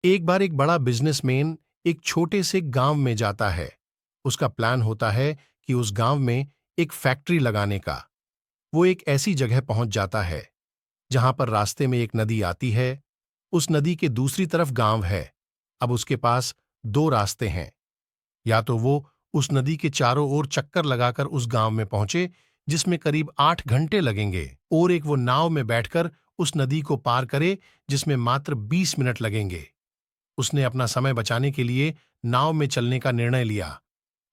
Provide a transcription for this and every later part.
एक बार एक बड़ा बिजनेसमैन एक छोटे से गांव में जाता है। उसका प्लान होता है कि उस गांव में एक फैक्ट्री लगाने का। वो एक ऐसी जगह पहुंच जाता है जहां पर रास्ते में एक नदी आती है। उस नदी के दूसरी तरफ गांव है। अब उसके पास दो रास्ते हैं। या तो वो उस नदी के चारों ओर चक्कर लगाकर उस गांव में पहुंचे, जिसमें करीब 8 घंटे लगेंगे, और एक वो नाव में बैठकर उस नदी को पार करे, जिसमें मात्र 20 मिनट लगेंगे। उसने अपना समय बचाने के लिए नाव में चलने का निर्णय लिया।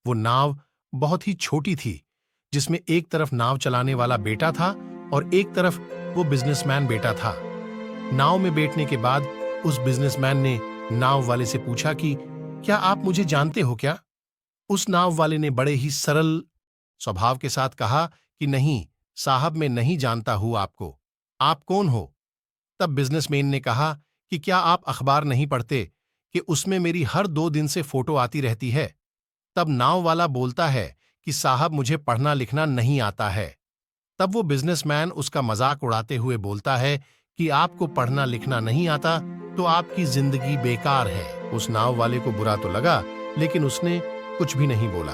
वो नाव बहुत ही छोटी थी, जिसमें एक तरफ नाव चलाने वाला बेटा था और एक तरफ वो बिजनेसमैन बेटा था। नाव में बैठने के बाद उस बिजनेसमैन ने नाव वाले से पूछा कि क्या आप मुझे जानते हो क्या? उस नाव वाले ने बड़े ही सरल स्वभाव के साथ कहा कि नहीं साहब, मैं नहीं जानता हूं आपको। आप कौन हो? तब बिजनेसमैन ने कहा कि क्या आप अखबार नहीं पढ़ते कि उसमें मेरी हर 2 दिन से फोटो आती रहती है? तब नाव वाला बोलता है कि साहब, मुझे पढ़ना लिखना नहीं आता है। तब वो बिजनेसमैन उसका मजाक उड़ाते हुए बोलता है कि आपको पढ़ना लिखना नहीं आता तो आपकी जिंदगी बेकार है। उस नाव वाले को बुरा तो लगा, लेकिन उसने कुछ भी नहीं बोला।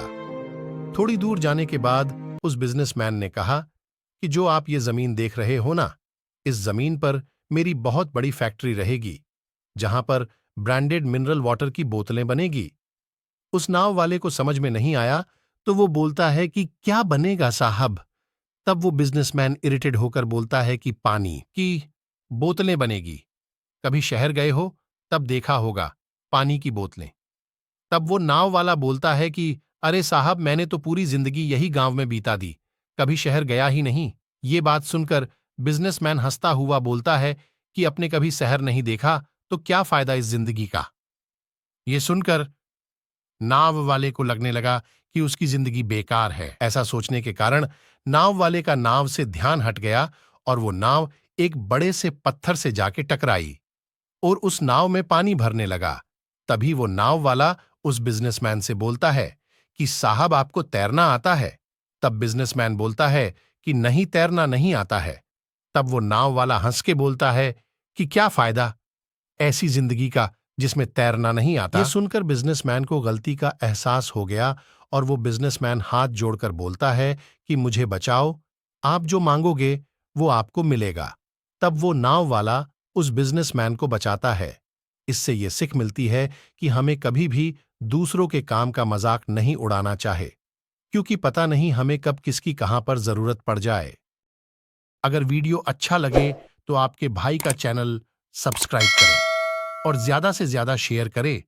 थोड़ी दूर जाने के बाद उस बिजनेसमैन ने कहा कि जो आप ये जमीन देख रहे हो ना, इस जमीन पर मेरी बहुत बड़ी फैक्ट्री रहेगी, जहां पर ब्रांडेड मिनरल वाटर की बोतलें बनेगी। उस नाव वाले को समझ में नहीं आया, तो वो बोलता है कि क्या बनेगा साहब? तब वो बिजनेसमैन इरिटेड होकर बोलता है कि पानी की बोतलें बनेगी। कभी शहर गए हो? तब देखा होगा पानी की बोतलें। तब वो नाव वाला बोलता है कि अरे साहब, मैंने तो पूरी जिंदगी यही गांव में बीता दी, कभी शहर गया ही नहीं। ये बात सुनकर बिजनेसमैन हंसता हुआ बोलता है कि अपने कभी शहर नहीं देखा तो क्या फायदा इस जिंदगी का। ये सुनकर नाव वाले को लगने लगा कि उसकी जिंदगी बेकार है। ऐसा सोचने के कारण नाव वाले का नाव से ध्यान हट गया और वो नाव एक बड़े से पत्थर से जाके टकराई और उस नाव में पानी भरने लगा। तभी वो नाव वाला उस बिजनेसमैन से बोलता है कि साहब, आपको तैरना आता है? तब बिजनेसमैन बोलता है कि नहीं, तैरना नहीं आता है। तब वो नाव वाला हंस के बोलता है कि क्या फायदा ऐसी जिंदगी का जिसमें तैरना नहीं आता। ये सुनकर बिजनेसमैन को गलती का एहसास हो गया और वो बिजनेसमैन हाथ जोड़कर बोलता है कि मुझे बचाओ, आप जो मांगोगे वो आपको मिलेगा। तब वो नाव वाला उस बिजनेसमैन को बचाता है। इससे ये सीख मिलती है कि हमें कभी भी दूसरों के काम का मजाक नहीं उड़ाना चाहे, क्योंकि पता नहीं हमें कब किसकी कहां पर जरूरत पड़ जाए। अगर वीडियो अच्छा लगे तो आपके भाई का चैनल सब्सक्राइब करें और ज्यादा से ज्यादा शेयर करें